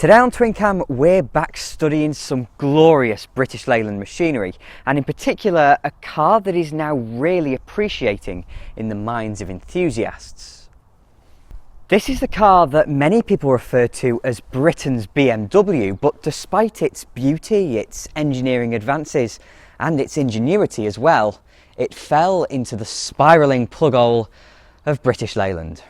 Today on TwinCam, we're back studying some glorious British Leyland machinery, and in particular a car that is now really appreciating in the minds of enthusiasts. This is the car that many people refer to as Britain's BMW, but despite its beauty, its engineering advances and its ingenuity as well, it fell into the spiralling plug hole of British Leyland.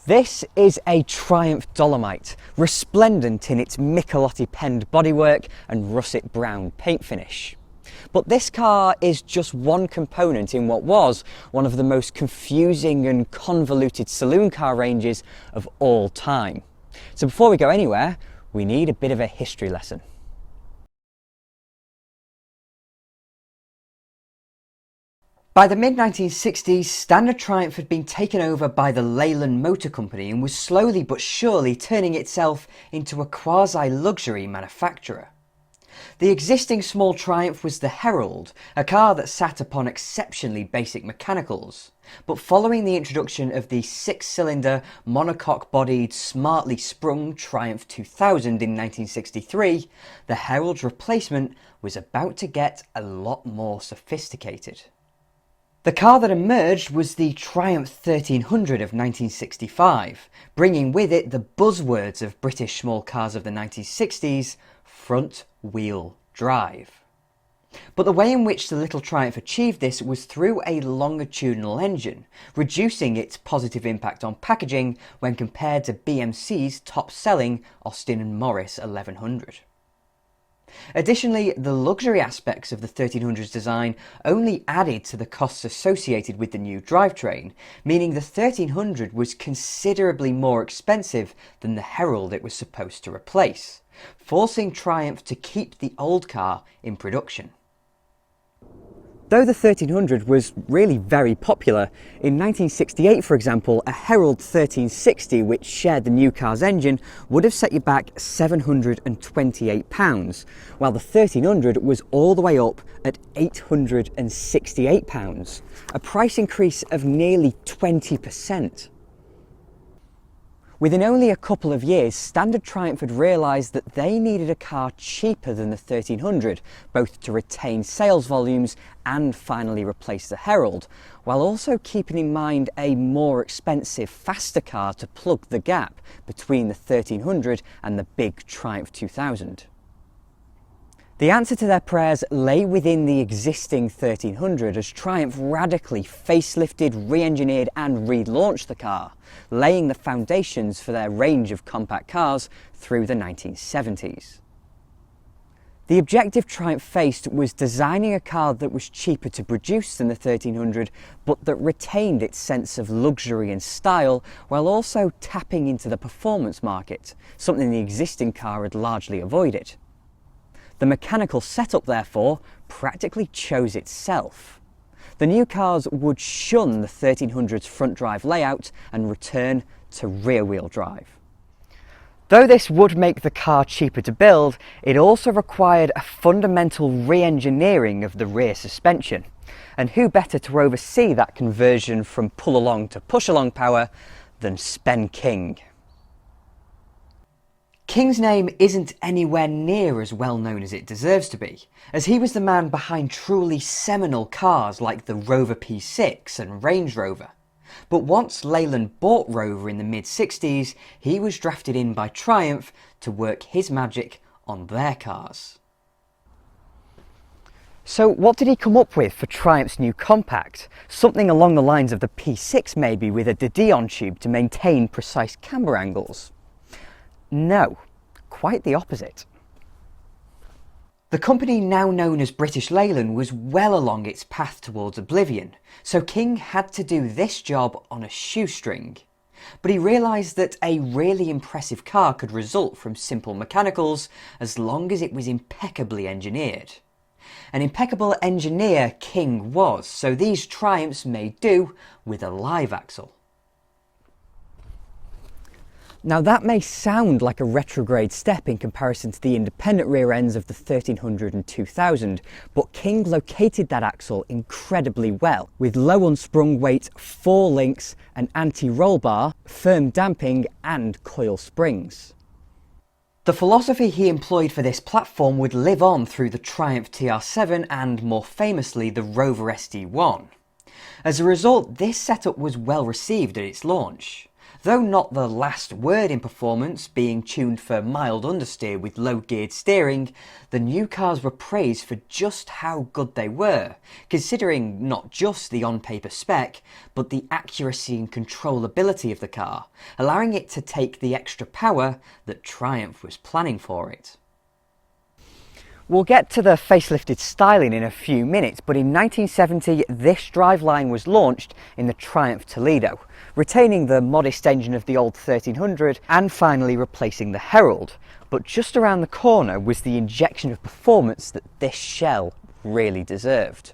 This is a Triumph Dolomite, resplendent in its Michelotti penned bodywork and russet brown paint finish. But this car is just one component in what was one of the most confusing and convoluted saloon car ranges of all time. So before we go anywhere, we need a bit of a history lesson. By the mid-1960s, Standard Triumph had been taken over by the Leyland Motor Company and was slowly but surely turning itself into a quasi-luxury manufacturer. The existing small Triumph was the Herald, a car that sat upon exceptionally basic mechanicals. But following the introduction of the six-cylinder, monocoque-bodied, smartly sprung Triumph 2000 in 1963, the Herald's replacement was about to get a lot more sophisticated. The car that emerged was the Triumph 1300 of 1965, bringing with it the buzzwords of British small cars of the 1960s, front-wheel drive. But the way in which the little Triumph achieved this was through a longitudinal engine, reducing its positive impact on packaging when compared to BMC's top-selling Austin & Morris 1100. Additionally, the luxury aspects of the 1300's design only added to the costs associated with the new drivetrain, meaning the 1300 was considerably more expensive than the Herald it was supposed to replace, forcing Triumph to keep the old car in production. Though the 1300 was really very popular, in 1968 for example, a Herald 1360 which shared the new car's engine would have set you back £728, while the 1300 was all the way up at £868, a price increase of nearly 20%. Within only a couple of years, Standard Triumph had realised that they needed a car cheaper than the 1300, both to retain sales volumes and finally replace the Herald, while also keeping in mind a more expensive, faster car to plug the gap between the 1300 and the big Triumph 2000. The answer to their prayers lay within the existing 1300 as Triumph radically facelifted, re-engineered and relaunched the car, laying the foundations for their range of compact cars through the 1970s. The objective Triumph faced was designing a car that was cheaper to produce than the 1300, but that retained its sense of luxury and style while also tapping into the performance market, something the existing car had largely avoided. The mechanical setup, therefore, practically chose itself. The new cars would shun the 1300's front drive layout and return to rear-wheel drive. Though this would make the car cheaper to build, it also required a fundamental re-engineering of the rear suspension. And who better to oversee that conversion from pull-along to push-along power than Spen King? King's name isn't anywhere near as well known as it deserves to be, as he was the man behind truly seminal cars like the Rover P6 and Range Rover. But once Leyland bought Rover in the mid-60s, he was drafted in by Triumph to work his magic on their cars. So what did he come up with for Triumph's new compact? Something along the lines of the P6 maybe, with a de Dion tube to maintain precise camber angles? No, quite the opposite. The company now known as British Leyland was well along its path towards oblivion, so King had to do this job on a shoestring. But he realised that a really impressive car could result from simple mechanicals as long as it was impeccably engineered. An impeccable engineer King was, so these Triumphs made do with a live axle. Now that may sound like a retrograde step in comparison to the independent rear ends of the 1300 and 2000, but King located that axle incredibly well, with low unsprung weight, 4 links, an anti-roll bar, firm damping and coil springs. The philosophy he employed for this platform would live on through the Triumph TR7 and, more famously, the Rover SD1. As a result, this setup was well received at its launch. Though not the last word in performance, being tuned for mild understeer with low geared steering, the new cars were praised for just how good they were, considering not just the on-paper spec, but the accuracy and controllability of the car, allowing it to take the extra power that Triumph was planning for it. We'll get to the facelifted styling in a few minutes, but in 1970 this driveline was launched in the Triumph Toledo, retaining the modest engine of the old 1300 and finally replacing the Herald. But just around the corner was the injection of performance that this shell really deserved.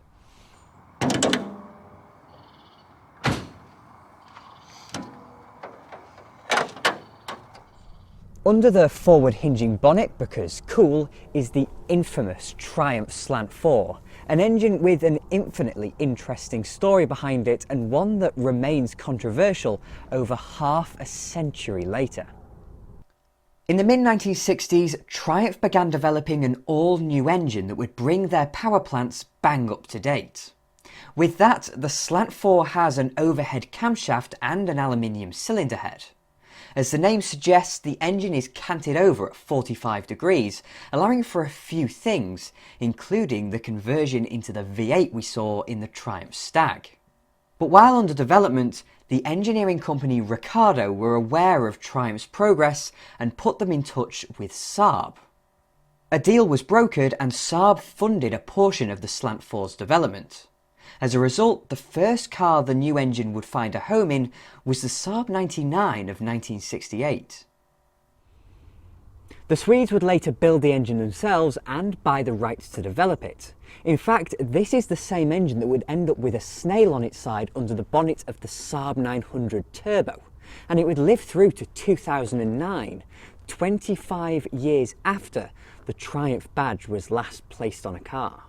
Under the forward hinging bonnet, because cool, is the infamous Triumph Slant-Four, an engine with an infinitely interesting story behind it and one that remains controversial over half a century later. In the mid-1960s, Triumph began developing an all-new engine that would bring their power plants bang up to date. With that, the Slant-Four has an overhead camshaft and an aluminium cylinder head. As the name suggests, the engine is canted over at 45 degrees, allowing for a few things, including the conversion into the V8 we saw in the Triumph Stag. But while under development, the engineering company Ricardo were aware of Triumph's progress and put them in touch with Saab. A deal was brokered and Saab funded a portion of the Slant-Four's development. As a result, the first car the new engine would find a home in was the Saab 99 of 1968. The Swedes would later build the engine themselves and buy the rights to develop it. In fact, this is the same engine that would end up with a snail on its side under the bonnet of the Saab 900 Turbo, and it would live through to 2009, 25 years after the Triumph badge was last placed on a car.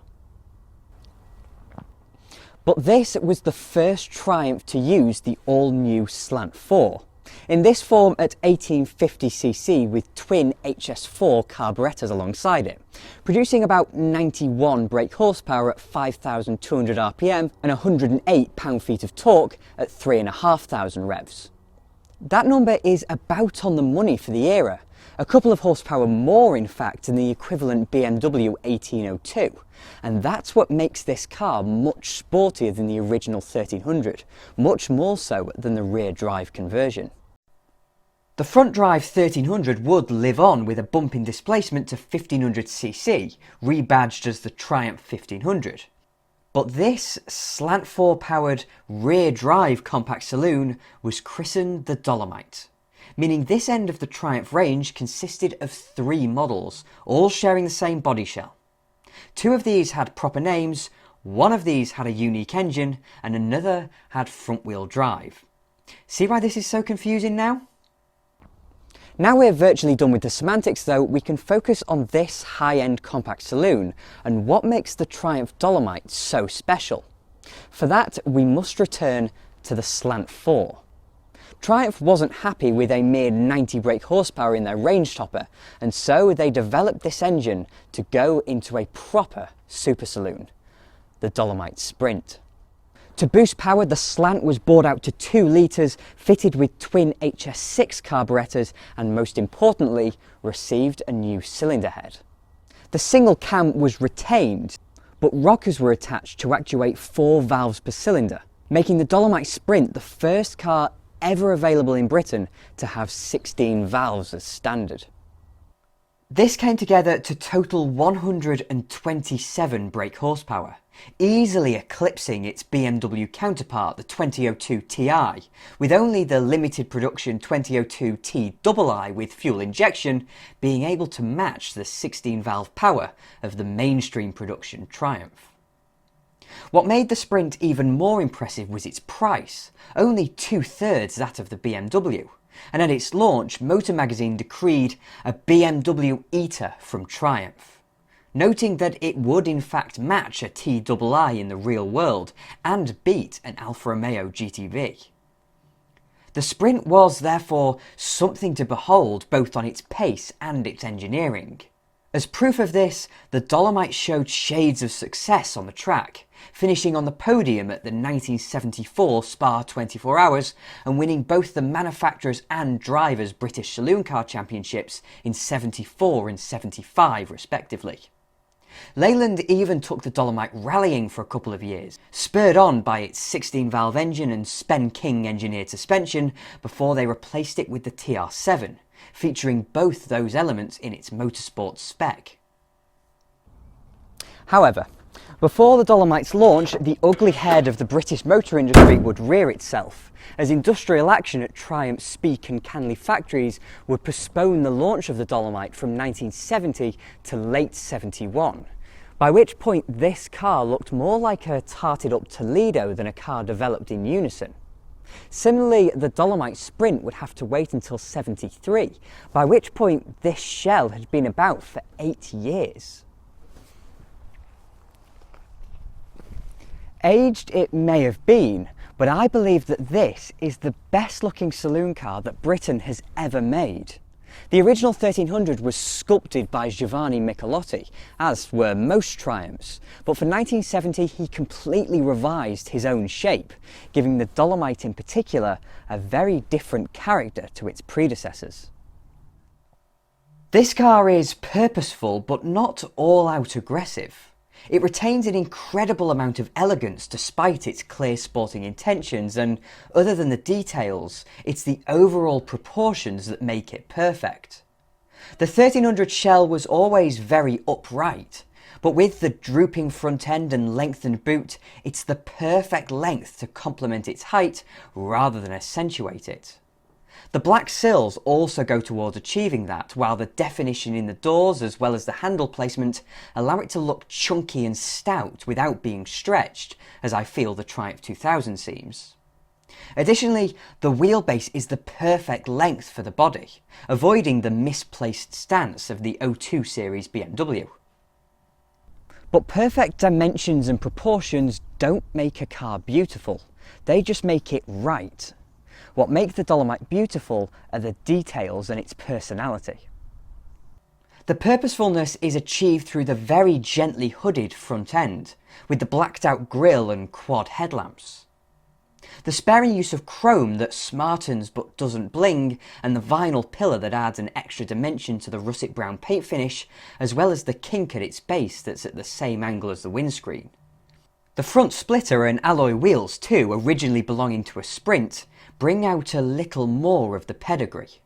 But this was the first Triumph to use the all-new Slant-Four. In this form at 1850cc with twin HS4 carburettors alongside it, producing about 91 brake horsepower at 5,200 RPM and 108 pound-feet of torque at 3,500 revs. That number is about on the money for the era, a couple of horsepower more in fact than the equivalent BMW 1802, and that's what makes this car much sportier than the original 1300, much more so than the rear drive conversion. The front drive 1300 would live on with a bump in displacement to 1500cc, rebadged as the Triumph 1500. But this Slant-Four powered rear drive compact saloon was christened the Dolomite, meaning this end of the Triumph range consisted of 3 models, all sharing the same body shell. 2 of these had proper names, 1 of these had a unique engine, and another had front-wheel drive. See why this is so confusing now? Now we're virtually done with the semantics though, we can focus on this high-end compact saloon and what makes the Triumph Dolomite so special. For that, we must return to the Slant-Four. Triumph wasn't happy with a mere 90 brake horsepower in their range topper, and so they developed this engine to go into a proper super saloon, the Dolomite Sprint. To boost power, the Slant was bored out to 2 litres, fitted with twin HS6 carburettors, and most importantly, received a new cylinder head. The single cam was retained, but rockers were attached to actuate 4 valves per cylinder, making the Dolomite Sprint the first car ever available in Britain to have 16 valves as standard. This came together to total 127 brake horsepower, easily eclipsing its BMW counterpart, the 2002 Ti, with only the limited production 2002 Ti with fuel injection being able to match the 16 valve power of the mainstream production Triumph. What made the Sprint even more impressive was its price, only 2/3 that of the BMW, and at its launch, Motor Magazine decreed a BMW eater from Triumph, noting that it would in fact match a TII in the real world and beat an Alfa Romeo GTV. The Sprint was therefore something to behold both on its pace and its engineering. As proof of this, the Dolomite showed shades of success on the track, finishing on the podium at the 1974 Spa 24 Hours and winning both the manufacturers' and drivers' British Saloon Car Championships in 74 and 75 respectively. Leyland even took the Dolomite rallying for a couple of years, spurred on by its 16-valve engine and Spen King engineered suspension before they replaced it with the TR7, featuring both those elements in its motorsport spec. However, before the Dolomite's launch, the ugly head of the British motor industry would rear itself, as industrial action at Triumph's Speke and Canley factories would postpone the launch of the Dolomite from 1970 to late 71, by which point this car looked more like a tarted up Toledo than a car developed in unison. Similarly, the Dolomite Sprint would have to wait until 73, by which point this shell had been about for 8 years. Aged it may have been, but I believe that this is the best looking saloon car that Britain has ever made. The original 1300 was sculpted by Giovanni Michelotti, as were most Triumphs, but for 1970 he completely revised his own shape, giving the Dolomite in particular a very different character to its predecessors. This car is purposeful but not all out aggressive. It retains an incredible amount of elegance despite its clear sporting intentions, and other than the details, it's the overall proportions that make it perfect. The 1300 shell was always very upright, but with the drooping front end and lengthened boot, it's the perfect length to complement its height rather than accentuate it. The black sills also go towards achieving that, while the definition in the doors as well as the handle placement allow it to look chunky and stout without being stretched, as I feel the Triumph 2000 seems. Additionally, the wheelbase is the perfect length for the body, avoiding the misplaced stance of the 02 series BMW. But perfect dimensions and proportions don't make a car beautiful, they just make it right. What makes the Dolomite beautiful are the details and its personality. The purposefulness is achieved through the very gently hooded front end, with the blacked out grille and quad headlamps. The sparing use of chrome that smartens but doesn't bling, and the vinyl pillar that adds an extra dimension to the russet brown paint finish, as well as the kink at its base that's at the same angle as the windscreen. The front splitter and alloy wheels too, originally belonging to a Sprint, bring out a little more of the pedigree.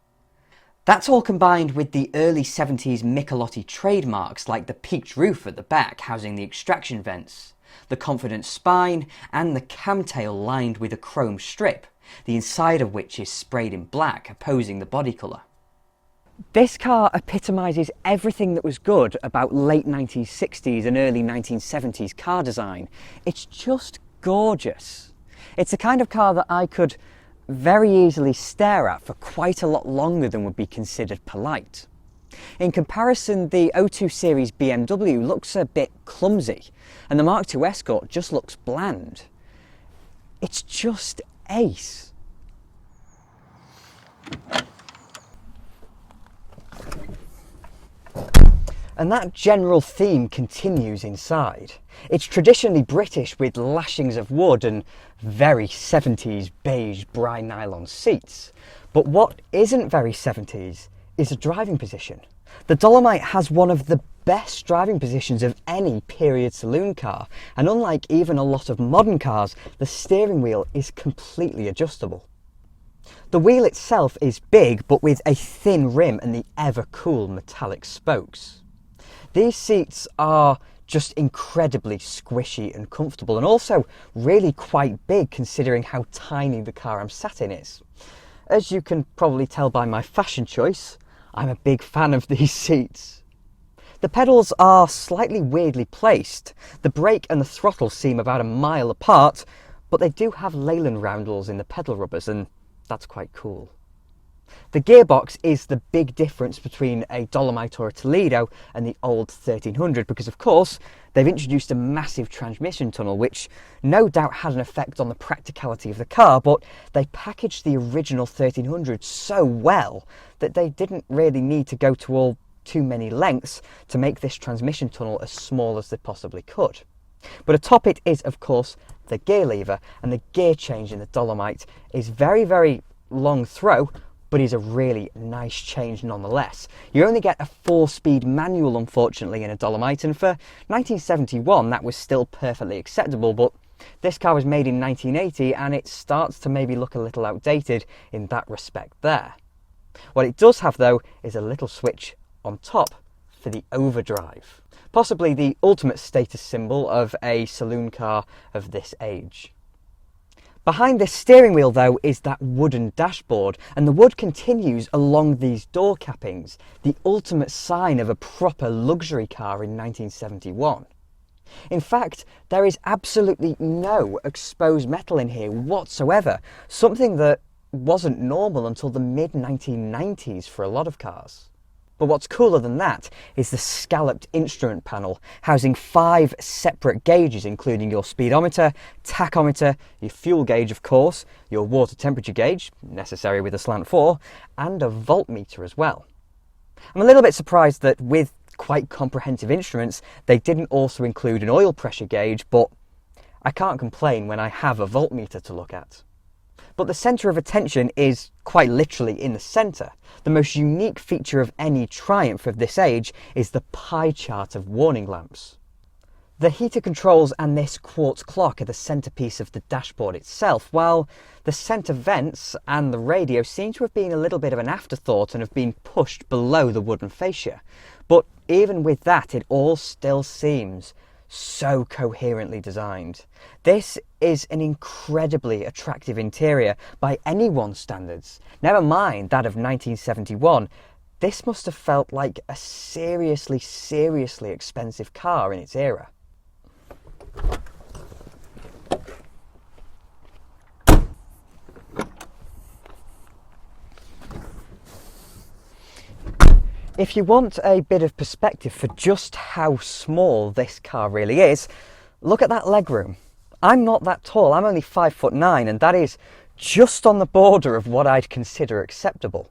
That's all combined with the early 70s Michelotti trademarks like the peaked roof at the back housing the extraction vents, the confident spine and the camtail lined with a chrome strip, the inside of which is sprayed in black opposing the body colour. This car epitomises everything that was good about late 1960s and early 1970s car design. It's just gorgeous. It's the kind of car that I could very easily stare at for quite a lot longer than would be considered polite. In comparison, the 02 series BMW looks a bit clumsy, and the Mark II Escort just looks bland. It's just ace. And that general theme continues inside. It's traditionally British with lashings of wood and very 70s beige brine nylon seats. But what isn't very 70s is a driving position. The Dolomite has one of the best driving positions of any period saloon car, and unlike even a lot of modern cars, the steering wheel is completely adjustable. The wheel itself is big, but with a thin rim and the ever cool metallic spokes. These seats are just incredibly squishy and comfortable, and also really quite big considering how tiny the car I'm sat in is. As you can probably tell by my fashion choice, I'm a big fan of these seats. The pedals are slightly weirdly placed. The brake and the throttle seem about a mile apart, but they do have Leyland roundels in the pedal rubbers, and that's quite cool. The gearbox is the big difference between a Dolomite or a Toledo and the old 1300 because, of course, they've introduced a massive transmission tunnel which no doubt had an effect on the practicality of the car, but they packaged the original 1300 so well that they didn't really need to go to too many lengths to make this transmission tunnel as small as they possibly could. But atop it is, of course, the gear lever, and the gear change in the Dolomite is very, very long throw, but is a really nice change nonetheless. You only get a 4-speed manual, unfortunately, in a Dolomite, and for 1971 that was still perfectly acceptable, but this car was made in 1980 and it starts to maybe look a little outdated in that respect there. What it does have though is a little switch on top for the overdrive, possibly the ultimate status symbol of a saloon car of this age. Behind this steering wheel though is that wooden dashboard, and the wood continues along these door cappings, the ultimate sign of a proper luxury car in 1971. In fact, there is absolutely no exposed metal in here whatsoever, something that wasn't normal until the mid-1990s for a lot of cars. But what's cooler than that is the scalloped instrument panel, housing 5 separate gauges, including your speedometer, tachometer, your fuel gauge of course, your water temperature gauge, necessary with a Slant-Four, and a voltmeter as well. I'm a little bit surprised that with quite comprehensive instruments, they didn't also include an oil pressure gauge, but I can't complain when I have a voltmeter to look at. But the centre of attention is quite literally in the centre. The most unique feature of any Triumph of this age is the pie chart of warning lamps. The heater controls and this quartz clock are the centrepiece of the dashboard itself, while the centre vents and the radio seem to have been a little bit of an afterthought and have been pushed below the wooden fascia. But even with that, it all still seems so coherently designed. This is an incredibly attractive interior by anyone's standards. Never mind that of 1971. This must have felt like a seriously, seriously expensive car in its era. If you want a bit of perspective for just how small this car really is, look at that legroom. I'm not that tall, I'm only 5'9", and that is just on the border of what I'd consider acceptable.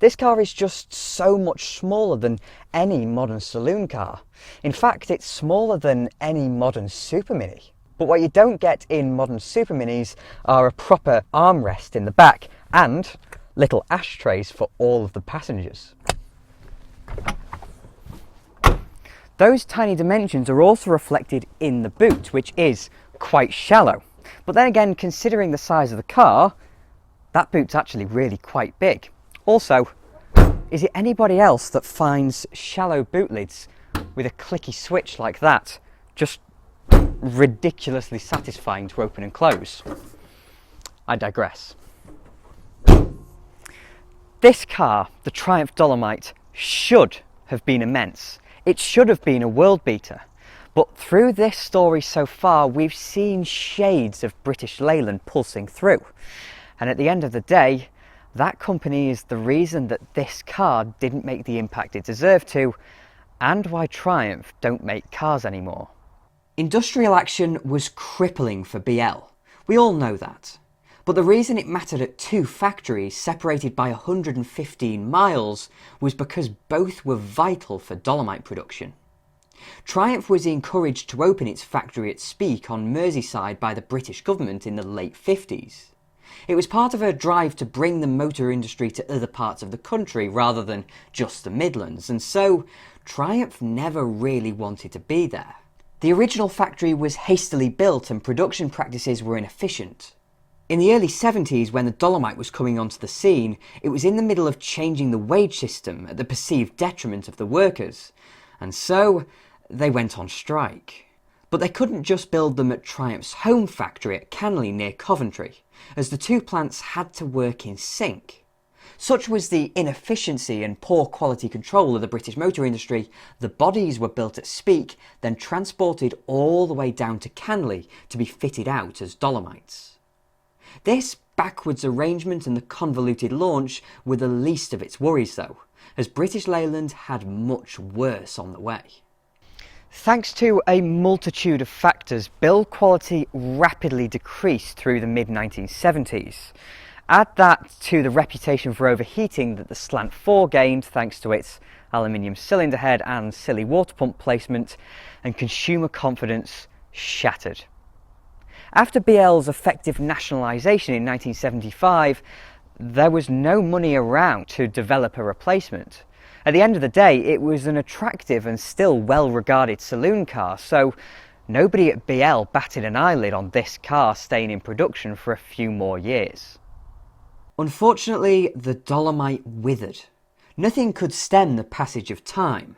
This car is just so much smaller than any modern saloon car. In fact, it's smaller than any modern Super Mini. But what you don't get in modern Super Minis are a proper armrest in the back and little ashtrays for all of the passengers. Those tiny dimensions are also reflected in the boot, which is quite shallow. But then again, considering the size of the car, that boot's actually really quite big. Also, is it anybody else that finds shallow boot lids with a clicky switch like that just ridiculously satisfying to open and close? I digress. This car, the Triumph Dolomite, should have been immense. It should have been a world beater. But through this story so far, we've seen shades of British Leyland pulsing through. And at the end of the day, that company is the reason that this car didn't make the impact it deserved to, and why Triumph don't make cars anymore. Industrial action was crippling for BL. We all know that. But the reason it mattered at 2 factories separated by 115 miles was because both were vital for Dolomite production. Triumph was encouraged to open its factory at Speke on Merseyside by the British government in the late 50s. It was part of a drive to bring the motor industry to other parts of the country rather than just the Midlands, and so Triumph never really wanted to be there. The original factory was hastily built and production practices were inefficient. In the early 70s, when the Dolomite was coming onto the scene, it was in the middle of changing the wage system at the perceived detriment of the workers, and so they went on strike. But they couldn't just build them at Triumph's home factory at Canley near Coventry, as the 2 plants had to work in sync. Such was the inefficiency and poor quality control of the British motor industry, the bodies were built at Speke, then transported all the way down to Canley to be fitted out as Dolomites. This backwards arrangement and the convoluted launch were the least of its worries though, as British Leyland had much worse on the way. Thanks to a multitude of factors, build quality rapidly decreased through the mid-1970s. Add that to the reputation for overheating that the Slant-Four gained thanks to its aluminium cylinder head and silly water pump placement, and consumer confidence shattered. After BL's effective nationalisation in 1975, there was no money around to develop a replacement. At the end of the day, it was an attractive and still well-regarded saloon car, so nobody at BL batted an eyelid on this car staying in production for a few more years. Unfortunately, the Dolomite withered. Nothing could stem the passage of time.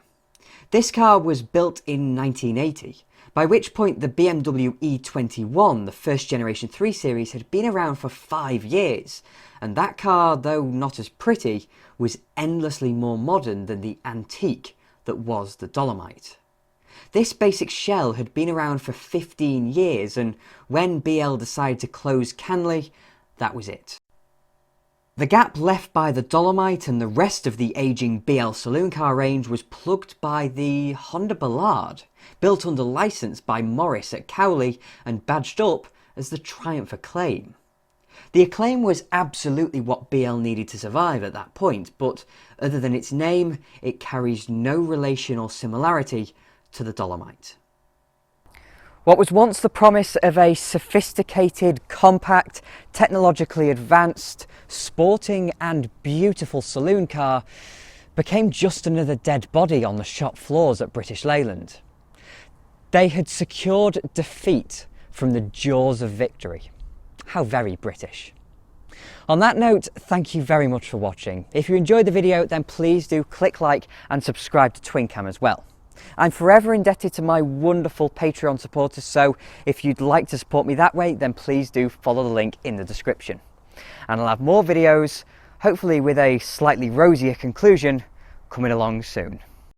This car was built in 1980, by which point the BMW E21, the first generation 3 Series, had been around for 5 years, and that car, though not as pretty, was endlessly more modern than the antique that was the Dolomite. This basic shell had been around for 15 years, and when BL decided to close Canley, that was it. The gap left by the Dolomite and the rest of the ageing BL saloon car range was plugged by the Honda Ballard, built under licence by Morris at Cowley and badged up as the Triumph Acclaim. The Acclaim was absolutely what BL needed to survive at that point, but other than its name, it carries no relation or similarity to the Dolomite. What was once the promise of a sophisticated, compact, technologically advanced, sporting and beautiful saloon car became just another dead body on the shop floors at British Leyland. They had secured defeat from the jaws of victory. How very British. On that note, thank you very much for watching. If you enjoyed the video, then please do click like and subscribe to TwinCam as well. I'm forever indebted to my wonderful Patreon supporters, so if you'd like to support me that way, then please do follow the link in the description. And I'll have more videos, hopefully with a slightly rosier conclusion, coming along soon.